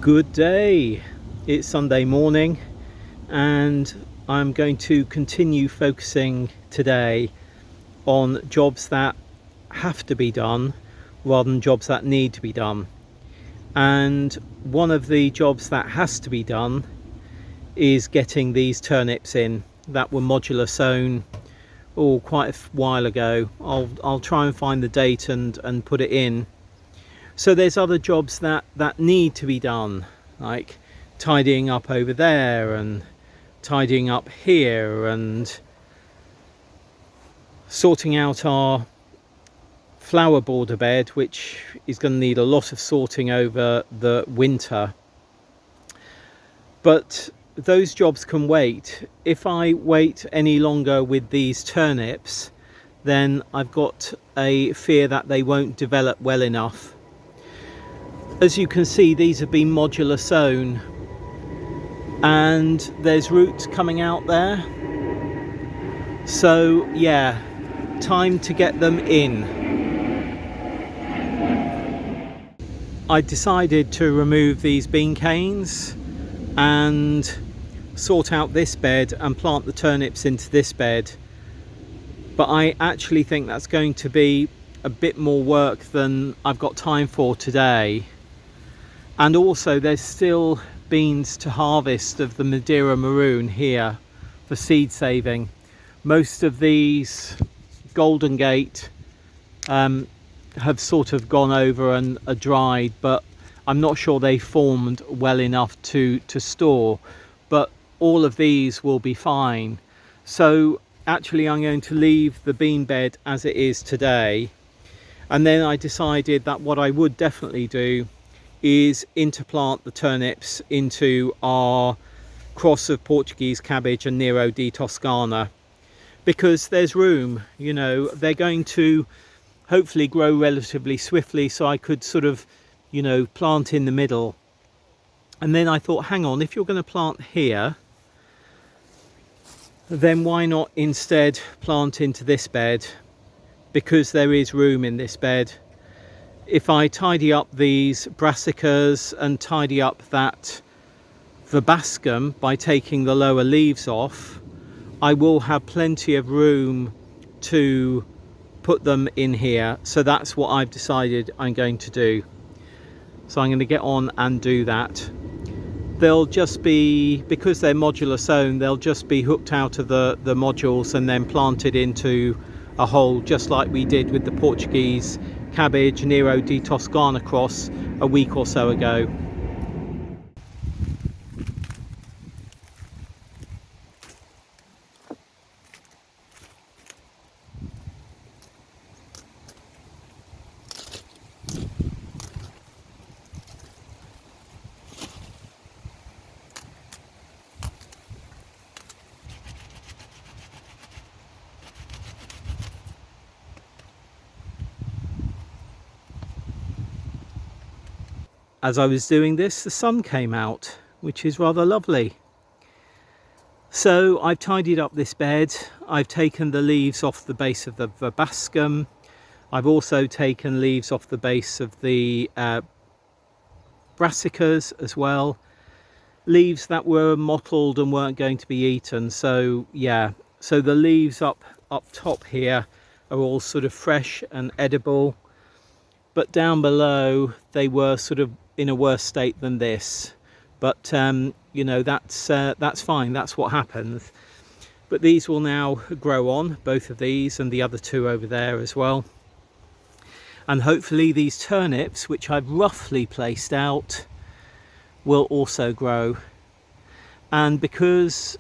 Good day. It's Sunday morning and I'm going to continue focusing today on jobs that have to be done rather than jobs that need to be done. And one of the jobs that has to be done is getting these turnips in that were modular sown quite a while ago. I'll try and find the date and put it in. So there's other jobs that need to be done, like tidying up over there and tidying up here and sorting out our flower border bed, which is going to need a lot of sorting over the winter. But those jobs can wait. If I wait any longer with these turnips, then I've got a fear that they won't develop well enough. As you can see, these have been modular sown and there's roots coming out there. So yeah, time to get them in. I decided to remove these bean canes and sort out this bed and plant the turnips into this bed. But I actually think that's going to be a bit more work than I've got time for today. And also there's still beans to harvest of the Madeira Maroon here for seed saving. Most of these Golden Gate have sort of gone over and are dried, but I'm not sure they formed well enough to store, but all of these will be fine. So actually I'm going to leave the bean bed as it is today. And then I decided that what I would definitely do is interplant the turnips into our cross of Portuguese cabbage and Nero di Toscana, because there's room. You know, they're going to hopefully grow relatively swiftly, so I could sort of, you know, plant in the middle. And then I thought, hang on, if you're going to plant here, then why not instead plant into this bed, because there is room in this bed. If I tidy up these brassicas and tidy up that verbascum by taking the lower leaves off, I will have plenty of room to put them in here. So that's what I've decided I'm going to do. So I'm going to get on and do that. They'll just be, because they're modular sown, they'll just be hooked out of the modules and then planted into a hole, just like we did with the Portuguese cabbage Nero di Toscana cross a week or so ago. As I was doing this, the sun came out, which is rather lovely. So I've tidied up this bed. I've taken the leaves off the base of the verbascum. I've also taken leaves off the base of the brassicas as well. Leaves that were mottled and weren't going to be eaten. So yeah, so the leaves up top here are all sort of fresh and edible. But down below they were sort of in a worse state than this. But you know, that's fine, that's what happens. But these will now grow on, both of these and the other two over there as well. And hopefully these turnips, which I've roughly placed out, will also grow. And because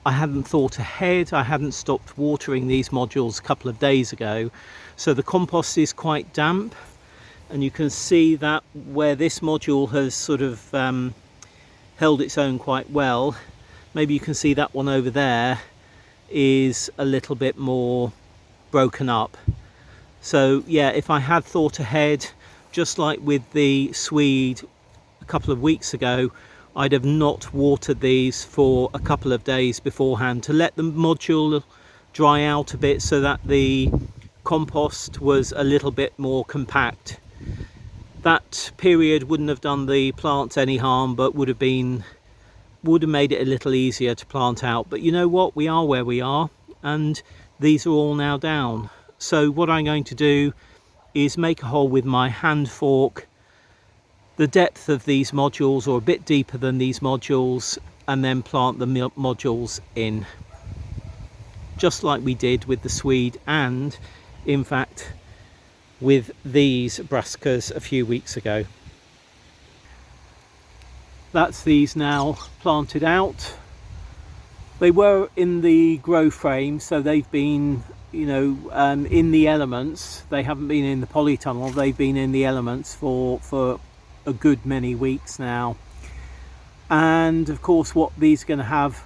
I hadn't thought ahead, I hadn't stopped watering these modules a couple of days ago, so the compost is quite damp. And you can see that where this module has sort of held its own quite well, maybe you can see that one over there is a little bit more broken up. So yeah, if I had thought ahead, just like with the Swede a couple of weeks ago, I'd have not watered these for a couple of days beforehand to let the module dry out a bit so that the compost was a little bit more compact. That period wouldn't have done the plants any harm, but would have made it a little easier to plant out. But you know what, we are where we are, and these are all now down. So what I'm going to do is make a hole with my hand fork the depth of these modules, or a bit deeper than these modules, and then plant the modules in, just like we did with the Swede, and in fact with these brassicas a few weeks ago. That's these now planted out. They were in the grow frame, so they've been, you know, in the elements. They haven't been in the polytunnel, they've been in the elements for a good many weeks now. And of course what these are going to have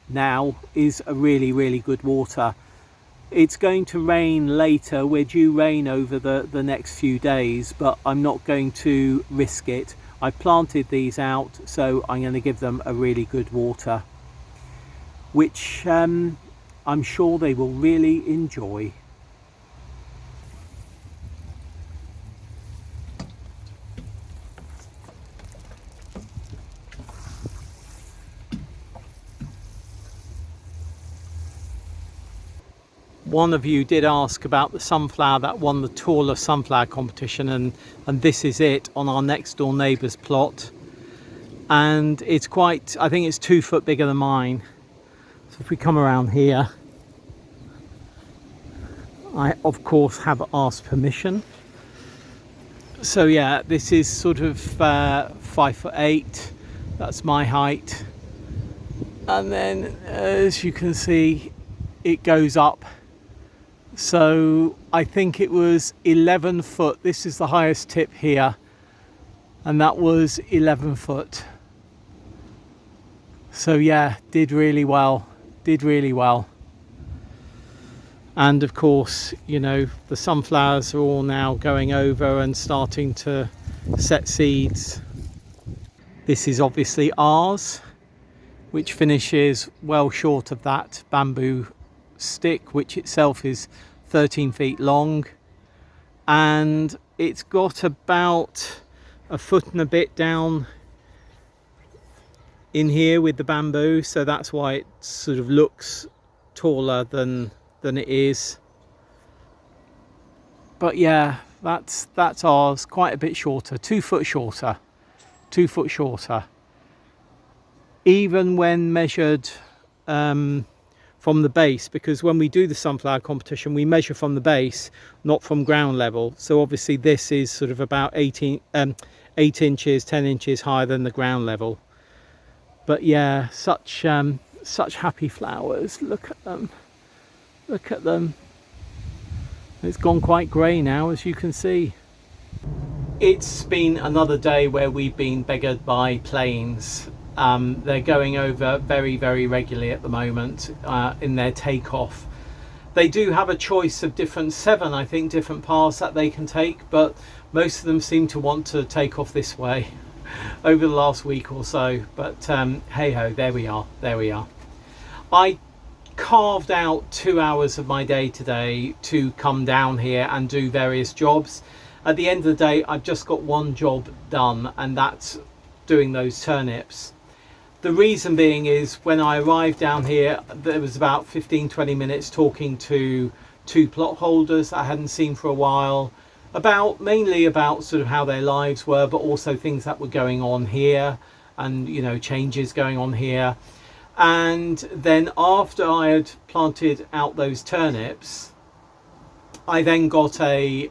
now is a really good water. It's going to rain later, we're due rain over the next few days, but I'm not going to risk it. I planted these out, so I'm going to give them a really good water, which I'm sure they will really enjoy. One of you did ask about the sunflower that won the taller sunflower competition, and this is it on our next door neighbour's plot, and it's quite, I think it's 2 foot bigger than mine. So if we come around here, I of course have asked permission. So yeah, this is sort of 5'8", that's my height, and then as you can see it goes up. So I think it was 11 foot. This is the highest tip here, and that was 11 foot. So yeah, did really well. And of course, you know, the sunflowers are all now going over and starting to set seeds. This is obviously ours, which finishes well short of that bamboo stick, which itself is 13 feet long, and it's got about a foot and a bit down in here with the bamboo, so that's why it sort of looks taller than it is. But yeah, that's ours, quite a bit shorter, 2 foot shorter, 2 foot shorter, even when measured from the base, because when we do the sunflower competition we measure from the base, not from ground level. So obviously this is sort of about 8 inches, 10 inches higher than the ground level. But yeah, such happy flowers. Look at them, look at them. It's gone quite grey now, as you can see. It's been another day where we've been beggared by planes. They're going over very regularly at the moment in their takeoff. They do have a choice of 7, I think, different paths that they can take, but most of them seem to want to take off this way over the last week or so. But hey ho, there we are. I carved out 2 hours of my day today to come down here and do various jobs. At the end of the day, I've just got one job done, and that's doing those turnips. The reason being is when I arrived down here, there was about 15-20 minutes talking to 2 plot holders I hadn't seen for a while, mainly about sort of how their lives were, but also things that were going on here, and you know, changes going on here. And then after I had planted out those turnips, I then got a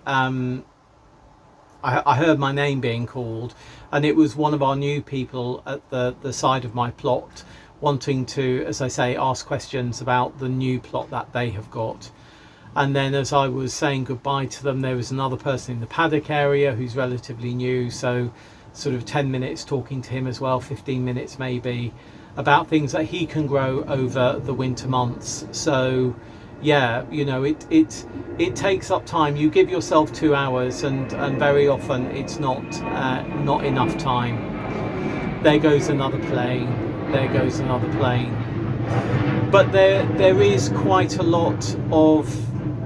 I heard my name being called, and it was one of our new people at the side of my plot wanting to, as I say, ask questions about the new plot that they have got. And then as I was saying goodbye to them, there was another person in the paddock area who's relatively new, so sort of 10 minutes talking to him as well, 15 minutes maybe, about things that he can grow over the winter months. So yeah, you know, it takes up time. You give yourself 2 hours, and very often it's not enough time. There goes another plane. There goes another plane. But there is quite a lot of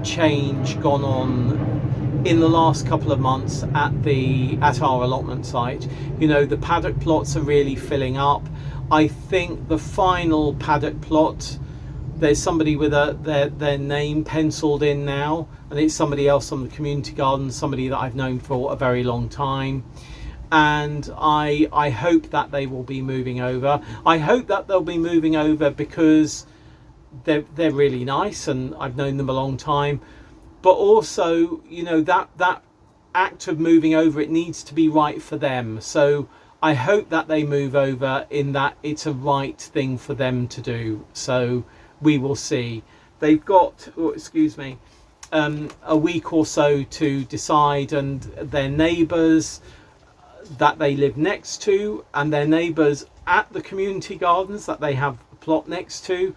change gone on in the last couple of months at our allotment site. You know, the paddock plots are really filling up. I think the final paddock plot, there's somebody with their name penciled in now, and it's somebody else on the community garden, somebody that I've known for a very long time. And I hope that they will be moving over. I hope that they'll be moving over because they're really nice and I've known them a long time. But also, you know, that act of moving over, it needs to be right for them. So I hope that they move over in that it's a right thing for them to do. So we will see. They've got, a week or so to decide, and their neighbours that they live next to and their neighbours at the community gardens that they have a plot next to,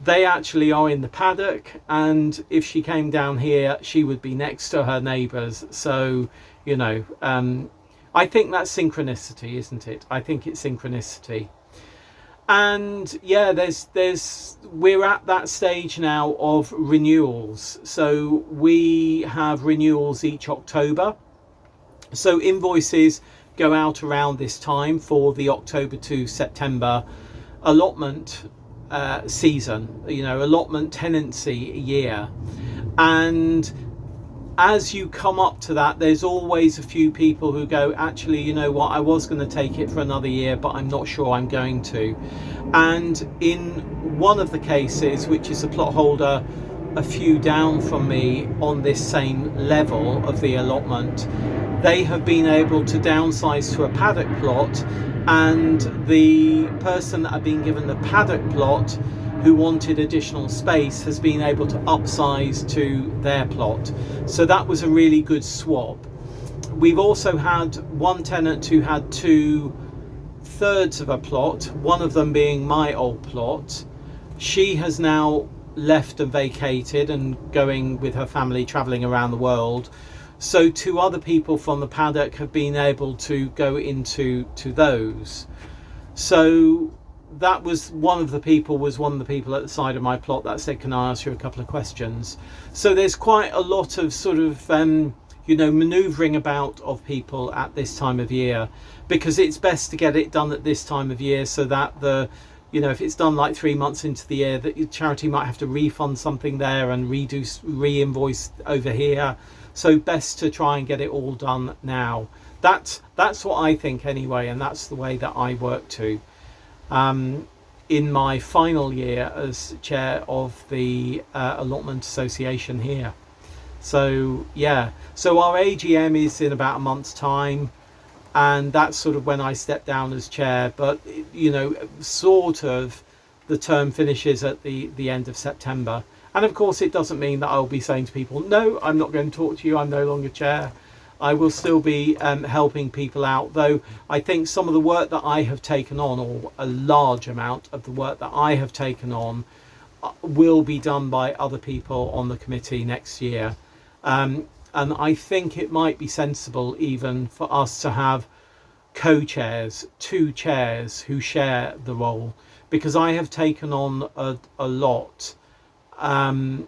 they actually are in the paddock, and if she came down here she would be next to her neighbours. So, you know, I think that's synchronicity, isn't it? I think it's synchronicity. And yeah, we're at that stage now of renewals. So we have renewals each October. So invoices go out around this time for the October to September allotment season, you know, allotment tenancy year. And as you come up to that, there's always a few people who go, actually, you know what, I was going to take it for another year, but I'm not sure I'm going to. And in one of the cases, which is a plot holder a few down from me on this same level of the allotment, they have been able to downsize to a paddock plot, and the person that had been given the paddock plot who wanted additional space has been able to upsize to their plot. So that was a really good swap. We've also had one tenant who had 2/3 of a plot, one of them being my old plot. She has now left and vacated and going with her family traveling around the world. So 2 other people from the paddock have been able to go into those. So that was one of the people at the side of my plot that said, can I ask you a couple of questions? So there's quite a lot of sort of you know, manoeuvring about of people at this time of year, because it's best to get it done at this time of year, so that you know, if it's done like 3 months into the year, that your charity might have to refund something there and re-invoice over here. So best to try and get it all done now. That's what I think anyway, and that's the way that I work to. In my final year as chair of the allotment association here. So yeah, so our AGM is in about a month's time, and that's sort of when I step down as chair. But you know, sort of the term finishes at the end of September. And of course, it doesn't mean that I'll be saying to people, no, I'm not going to talk to you, I'm no longer chair. I will still be helping people out, though I think some of the work that I have taken on, or a large amount of the work that I have taken on, will be done by other people on the committee next year. And I think it might be sensible even for us to have co-chairs, 2 chairs who share the role, because I have taken on a lot. And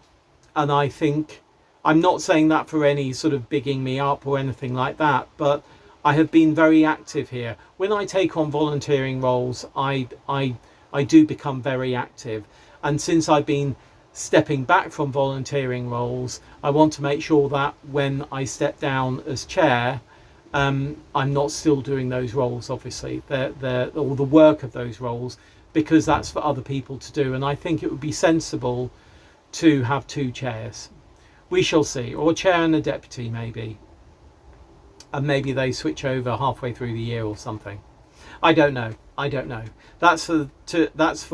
I think, I'm not saying that for any sort of bigging me up or anything like that, but I have been very active here. When I take on volunteering roles, I do become very active. And since I've been stepping back from volunteering roles, I want to make sure that when I step down as chair, I'm not still doing those roles, obviously, or the work of those roles, because that's for other people to do. And I think it would be sensible to have 2 chairs. We shall see, or a chair and a deputy maybe, and maybe they switch over halfway through the year or something. I don't know. That's for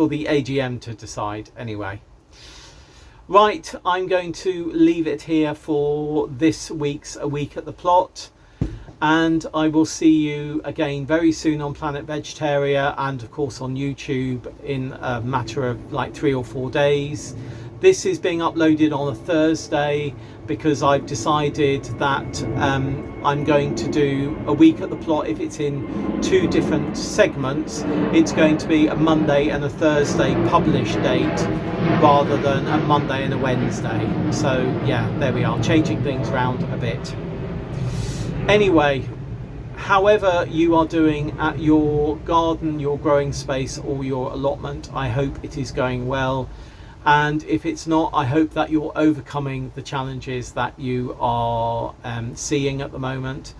the AGM to decide anyway. Right, I'm going to leave it here for this week's A Week at the Plot, and I will see you again very soon on Planet Vegetaria, and of course on YouTube in a matter of like 3 or 4 days. This is being uploaded on a Thursday because I've decided that I'm going to do a week at the plot. If it's in 2 different segments, it's going to be a Monday and a Thursday publish date rather than a Monday and a Wednesday. So yeah, there we are, changing things around a bit. Anyway, however you are doing at your garden, your growing space, or your allotment, I hope it is going well. And if it's not, I hope that you're overcoming the challenges that you are seeing at the moment.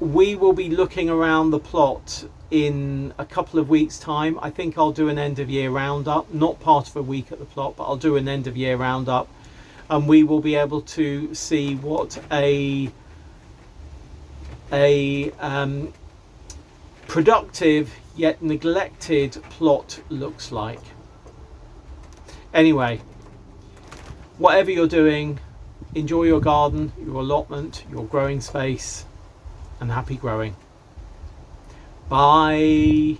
We will be looking around the plot in a couple of weeks' time. I think I'll do an end of year roundup, not part of a week at the plot, but I'll do an end of year roundup, and we will be able to see what a productive yet neglected plot looks like. Anyway, whatever you're doing, enjoy your garden, your allotment, your growing space, and happy growing. Bye.